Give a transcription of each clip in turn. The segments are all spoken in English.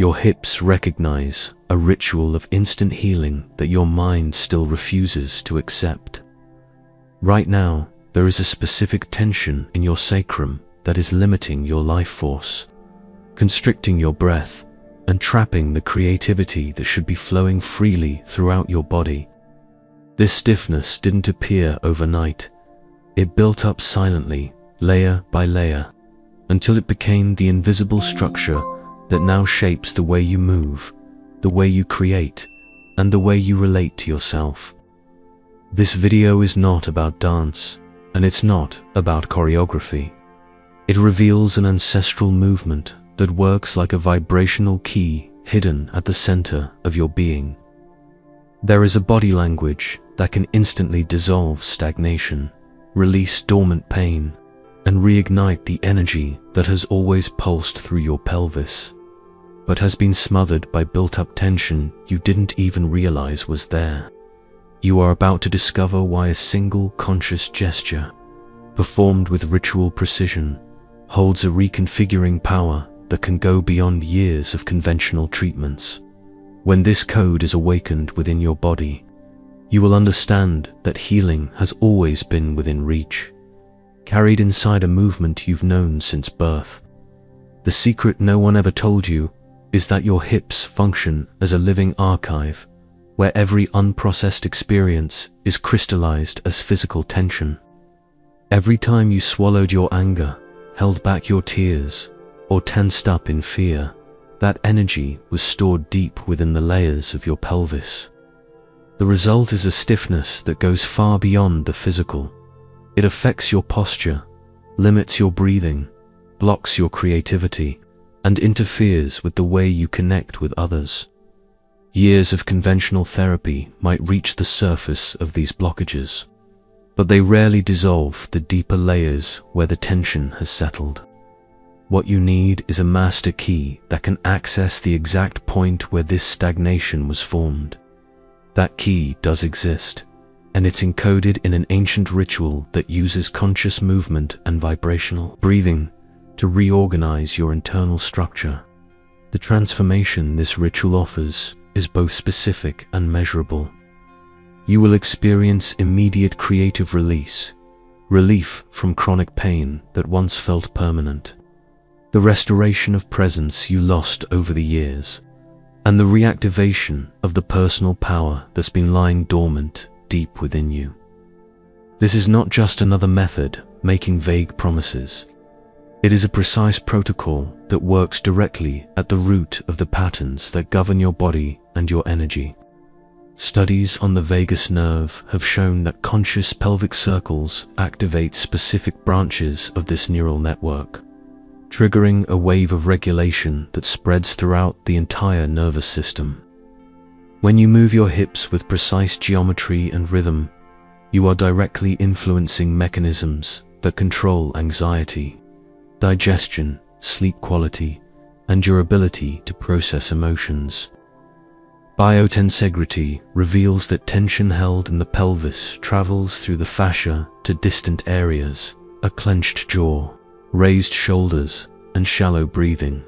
Your hips recognize a ritual of instant healing that your mind still refuses to accept. Right now, there is a specific tension in your sacrum that is limiting your life force, constricting your breath, and trapping the creativity that should be flowing freely throughout your body. This stiffness didn't appear overnight. It built up silently, layer by layer, until it became the invisible structure that now shapes the way you move, the way you create, and the way you relate to yourself. This video is not about dance, and it's not about choreography. It reveals an ancestral movement that works like a vibrational key hidden at the center of your being. There is a body language that can instantly dissolve stagnation, release dormant pain, and reignite the energy that has always pulsed through your pelvis, but has been smothered by built-up tension you didn't even realize was there. You are about to discover why a single conscious gesture, performed with ritual precision, holds a reconfiguring power that can go beyond years of conventional treatments. When this code is awakened within your body, you will understand that healing has always been within reach, carried inside a movement you've known since birth. The secret no one ever told you is that your hips function as a living archive, where every unprocessed experience is crystallized as physical tension. Every time you swallowed your anger, held back your tears, or tensed up in fear, that energy was stored deep within the layers of your pelvis. The result is a stiffness that goes far beyond the physical. It affects your posture, limits your breathing, blocks your creativity, and interferes with the way you connect with others. Years of conventional therapy might reach the surface of these blockages, but they rarely dissolve the deeper layers where the tension has settled. What you need is a master key that can access the exact point where this stagnation was formed. That key does exist, and it's encoded in an ancient ritual that uses conscious movement and vibrational breathing to reorganize your internal structure. The transformation this ritual offers is both specific and measurable. You will experience immediate creative release, relief from chronic pain that once felt permanent, the restoration of presence you lost over the years, and the reactivation of the personal power that's been lying dormant deep within you. This is not just another method making vague promises. It is a precise protocol that works directly at the root of the patterns that govern your body and your energy. Studies on the vagus nerve have shown that conscious pelvic circles activate specific branches of this neural network, triggering a wave of regulation that spreads throughout the entire nervous system. When you move your hips with precise geometry and rhythm, you are directly influencing mechanisms that control anxiety, digestion, sleep quality, and your ability to process emotions. Biotensegrity reveals that tension held in the pelvis travels through the fascia to distant areas, a clenched jaw, raised shoulders, and shallow breathing.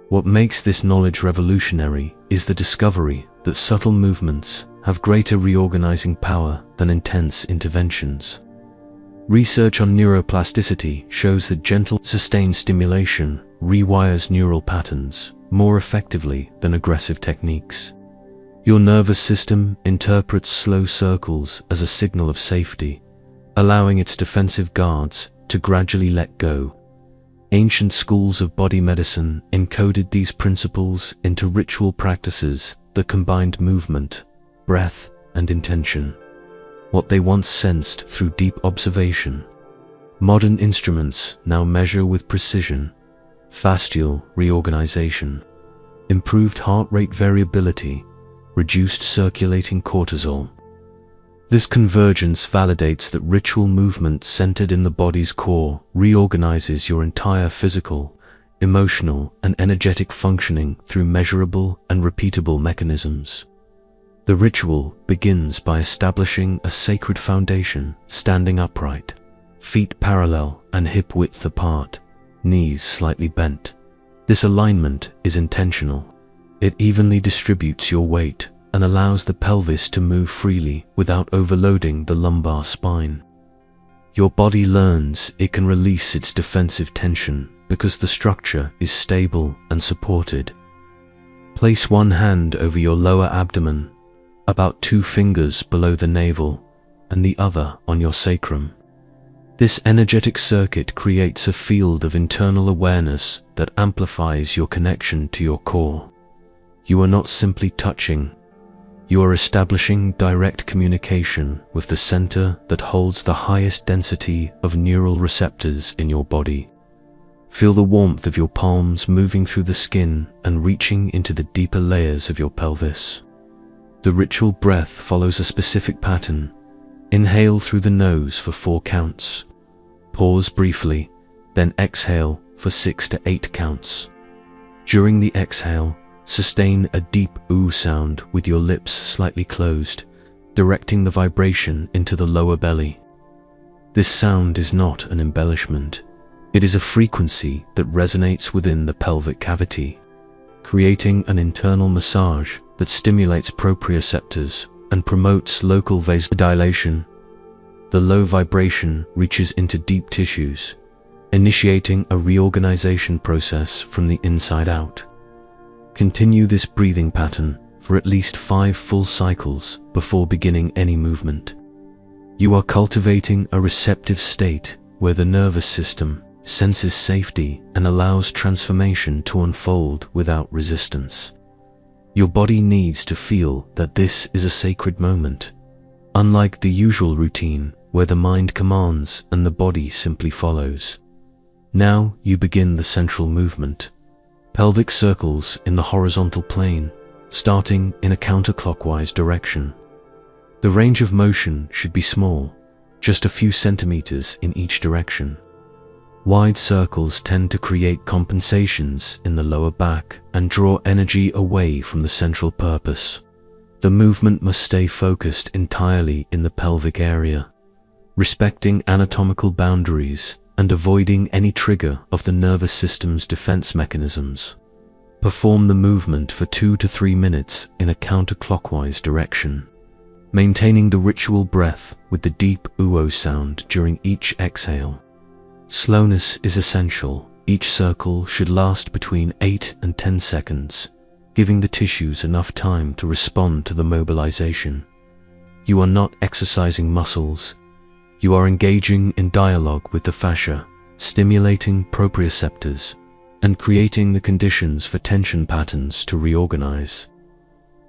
What makes this knowledge revolutionary is the discovery that subtle movements have greater reorganizing power than intense interventions. Research on neuroplasticity shows that gentle, sustained stimulation rewires neural patterns more effectively than aggressive techniques. Your nervous system interprets slow circles as a signal of safety, allowing its defensive guards to gradually let go. Ancient schools of body medicine encoded these principles into ritual practices that combined movement, breath, and intention. What they once sensed through deep observation, modern instruments now measure with precision: fascial reorganization, improved heart rate variability, reduced circulating cortisol. This convergence validates that ritual movement centered in the body's core reorganizes your entire physical, emotional, and energetic functioning through measurable and repeatable mechanisms. The ritual begins by establishing a sacred foundation, standing upright, feet parallel and hip width apart, knees slightly bent. This alignment is intentional. It evenly distributes your weight and allows the pelvis to move freely without overloading the lumbar spine. Your body learns it can release its defensive tension because the structure is stable and supported. Place one hand over your lower abdomen, about 2 fingers below the navel, and the other on your sacrum. This energetic circuit creates a field of internal awareness that amplifies your connection to your core. You are not simply touching, you are establishing direct communication with the center that holds the highest density of neural receptors in your body. Feel the warmth of your palms moving through the skin and reaching into the deeper layers of your pelvis. The ritual breath follows a specific pattern. Inhale through the nose for 4 counts. Pause briefly, then exhale for 6 to 8 counts. During the exhale, sustain a deep ooh sound with your lips slightly closed, directing the vibration into the lower belly. This sound is not an embellishment. It is a frequency that resonates within the pelvic cavity, creating an internal massage that stimulates proprioceptors and promotes local vasodilation. The low vibration reaches into deep tissues, initiating a reorganization process from the inside out. Continue this breathing pattern for at least 5 full cycles before beginning any movement. You are cultivating a receptive state where the nervous system senses safety and allows transformation to unfold without resistance. Your body needs to feel that this is a sacred moment, unlike the usual routine where the mind commands and the body simply follows. Now you begin the central movement. Pelvic circles in the horizontal plane, starting in a counterclockwise direction. The range of motion should be small, just a few centimeters in each direction. Wide circles tend to create compensations in the lower back and draw energy away from the central purpose. The movement must stay focused entirely in the pelvic area, respecting anatomical boundaries and avoiding any trigger of the nervous system's defense mechanisms. Perform the movement for 2 to 3 minutes in a counterclockwise direction, maintaining the ritual breath with the deep ooh sound during each exhale. Slowness is essential. Each circle should last between 8 and 10 seconds, giving the tissues enough time to respond to the mobilization. You are not exercising muscles. You are engaging in dialogue with the fascia, stimulating proprioceptors, and creating the conditions for tension patterns to reorganize.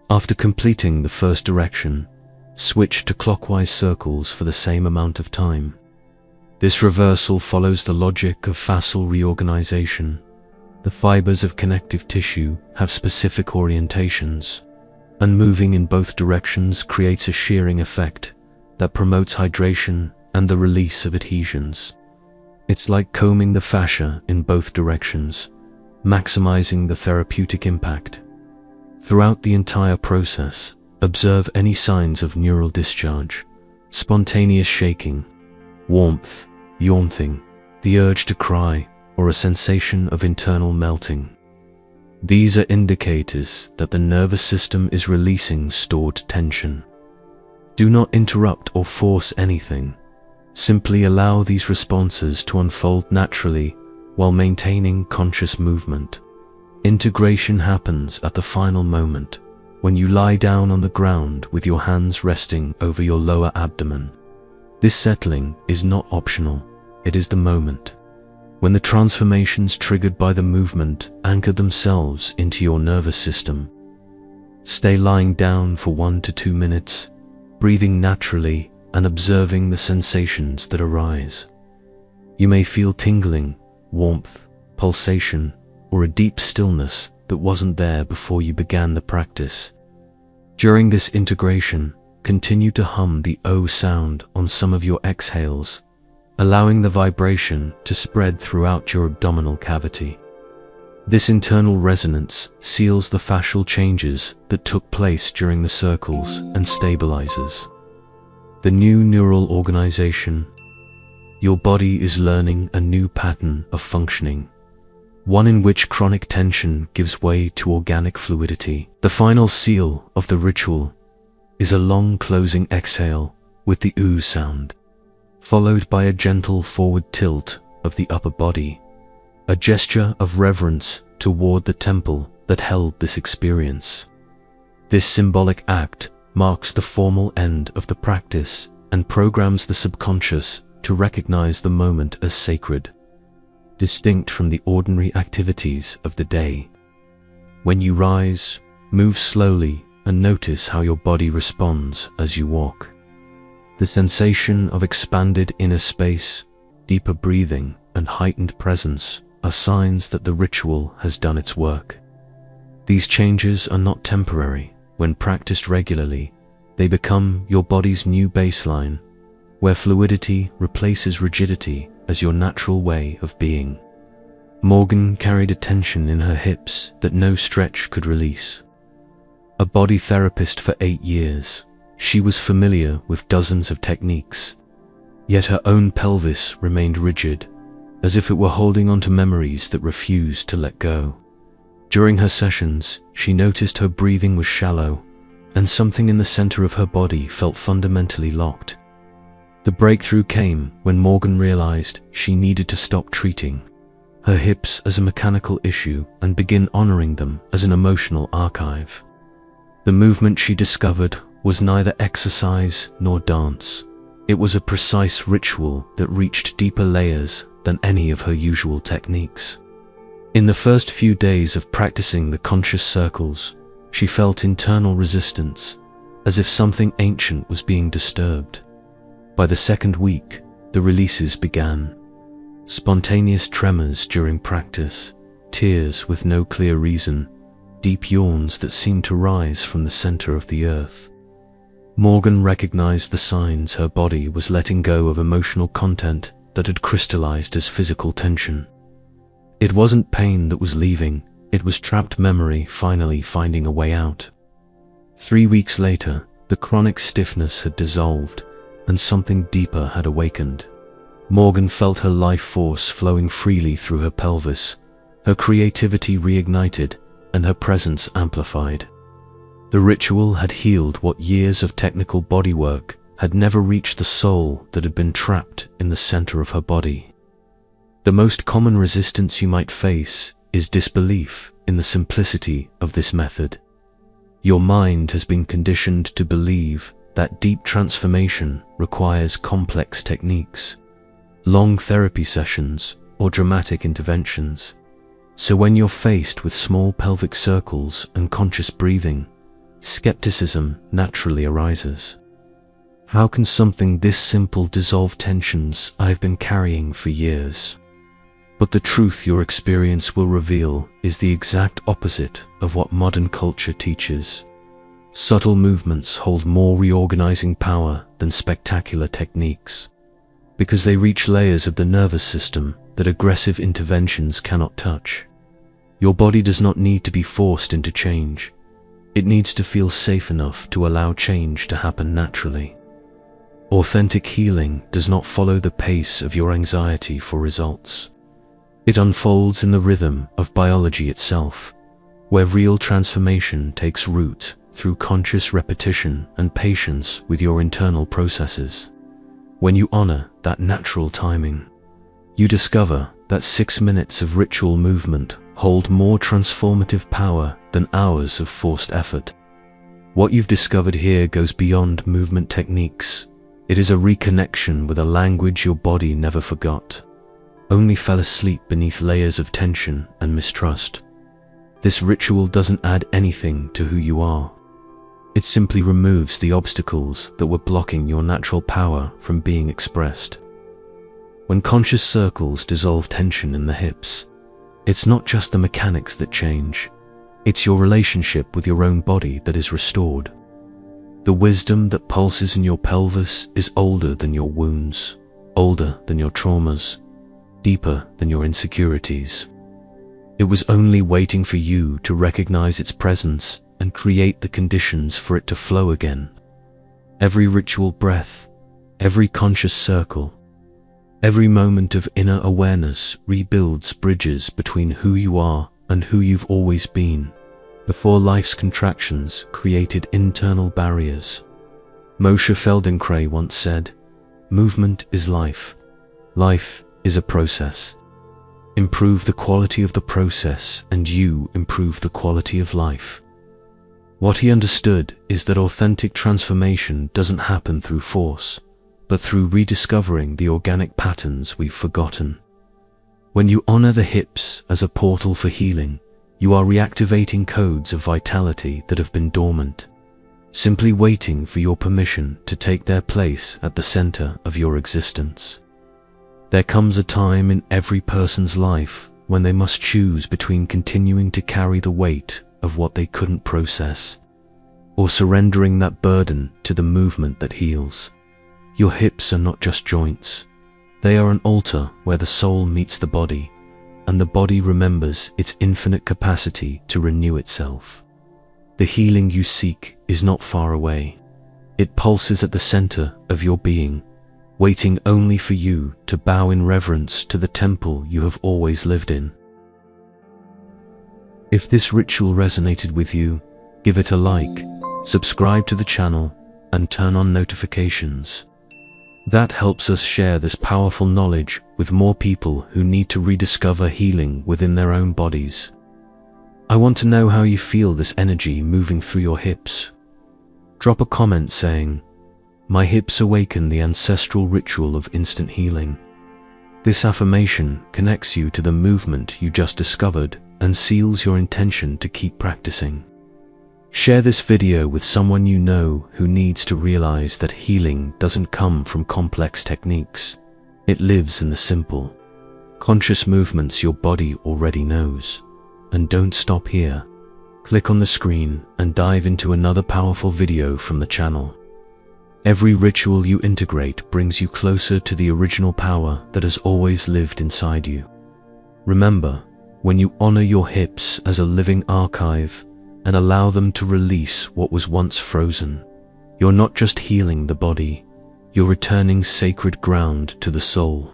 After completing the first direction, switch to clockwise circles for the same amount of time. This reversal follows the logic of fascial reorganization. The fibers of connective tissue have specific orientations, and moving in both directions creates a shearing effect that promotes hydration and the release of adhesions. It's like combing the fascia in both directions, maximizing the therapeutic impact. Throughout the entire process, observe any signs of neural discharge, spontaneous shaking, warmth, yawning, the urge to cry, or a sensation of internal melting. These are indicators that the nervous system is releasing stored tension. Do not interrupt or force anything. Simply allow these responses to unfold naturally while maintaining conscious movement. Integration happens at the final moment, when you lie down on the ground with your hands resting over your lower abdomen. This settling is not optional, it is the moment. When the transformations triggered by the movement anchor themselves into your nervous system. Stay lying down for 1 to 2 minutes, breathing naturally and observing the sensations that arise. You may feel tingling, warmth, pulsation, or a deep stillness that wasn't there before you began the practice. During this integration, continue to hum the O sound on some of your exhales, allowing the vibration to spread throughout your abdominal cavity. This internal resonance seals the fascial changes that took place during the circles and stabilizes the new neural organization. Your body is learning a new pattern of functioning. one in which chronic tension gives way to organic fluidity. The final seal of the ritual is a long closing exhale with the ooh sound, followed by a gentle forward tilt of the upper body, a gesture of reverence toward the temple that held this experience. This symbolic act marks the formal end of the practice and programs the subconscious to recognize the moment as sacred, distinct from the ordinary activities of the day. When you rise, move slowly and notice how your body responds as you walk. The sensation of expanded inner space, deeper breathing, and heightened presence are signs that the ritual has done its work. These changes are not temporary. When practiced regularly, they become your body's new baseline, where fluidity replaces rigidity as your natural way of being. Morgan carried a tension in her hips that no stretch could release. A body therapist for 8 years, she was familiar with dozens of techniques, yet her own pelvis remained rigid, as if it were holding on to memories that refused to let go. During her sessions, she noticed her breathing was shallow, and something in the center of her body felt fundamentally locked. The breakthrough came when Morgan realized she needed to stop treating her hips as a mechanical issue and begin honoring them as an emotional archive. The movement she discovered was neither exercise nor dance. It was a precise ritual that reached deeper layers than any of her usual techniques. In the first few days of practicing the conscious circles, she felt internal resistance, as if something ancient was being disturbed. By the second week, the releases began. Spontaneous tremors during practice, tears with no clear reason, deep yawns that seemed to rise from the center of the earth. Morgan recognized the signs her body was letting go of emotional content that had crystallized as physical tension. It wasn't pain that was leaving, it was trapped memory finally finding a way out. 3 weeks later, the chronic stiffness had dissolved, and something deeper had awakened. Morgan felt her life force flowing freely through her pelvis, her creativity reignited, and her presence amplified. The ritual had healed what years of technical bodywork had never reached the soul that had been trapped in the center of her body. The most common resistance you might face is disbelief in the simplicity of this method. Your mind has been conditioned to believe that deep transformation requires complex techniques, long therapy sessions, or dramatic interventions. So when you're faced with small pelvic circles and conscious breathing, skepticism naturally arises. How can something this simple dissolve tensions I've been carrying for years? But the truth your experience will reveal is the exact opposite of what modern culture teaches. Subtle movements hold more reorganizing power than spectacular techniques, because they reach layers of the nervous system that aggressive interventions cannot touch. Your body does not need to be forced into change. It needs to feel safe enough to allow change to happen naturally. Authentic healing does not follow the pace of your anxiety for results. It unfolds in the rhythm of biology itself, where real transformation takes root through conscious repetition and patience with your internal processes. When you honor that natural timing, you discover that 6 minutes of ritual movement hold more transformative power than hours of forced effort. What you've discovered here goes beyond movement techniques. It is a reconnection with a language your body never forgot, only fell asleep beneath layers of tension and mistrust. This ritual doesn't add anything to who you are. It simply removes the obstacles that were blocking your natural power from being expressed. When conscious circles dissolve tension in the hips, it's not just the mechanics that change, it's your relationship with your own body that is restored. The wisdom that pulses in your pelvis is older than your wounds, older than your traumas, deeper than your insecurities. It was only waiting for you to recognize its presence and create the conditions for it to flow again. Every ritual breath, every conscious circle, Every moment of inner awareness rebuilds bridges between who you are and who you've always been, before life's contractions created internal barriers. Moshe Feldenkrais once said, "Movement is life. Life is a process. Improve the quality of the process and you improve the quality of life." What he understood is that authentic transformation doesn't happen through force, but through rediscovering the organic patterns we've forgotten. When you honor the hips as a portal for healing, you are reactivating codes of vitality that have been dormant, simply waiting for your permission to take their place at the center of your existence. There comes a time in every person's life when they must choose between continuing to carry the weight of what they couldn't process, or surrendering that burden to the movement that heals. Your hips are not just joints. They are an altar where the soul meets the body, and the body remembers its infinite capacity to renew itself. The healing you seek is not far away. It pulses at the center of your being, waiting only for you to bow in reverence to the temple you have always lived in. If this ritual resonated with you, give it a like, subscribe to the channel, and turn on notifications. That helps us share this powerful knowledge with more people who need to rediscover healing within their own bodies. I want to know how you feel this energy moving through your hips. Drop a comment saying, "My hips awaken the ancestral ritual of instant healing." This affirmation connects you to the movement you just discovered and seals your intention to keep practicing. Share this video with someone you know who needs to realize that healing doesn't come from complex techniques. It lives in the simple, conscious movements your body already knows. And don't stop here. Click on the screen and dive into another powerful video from the channel. Every ritual you integrate brings you closer to the original power that has always lived inside you. Remember, when you honor your hips as a living archive and allow them to release what was once frozen, you're not just healing the body, you're returning sacred ground to the soul.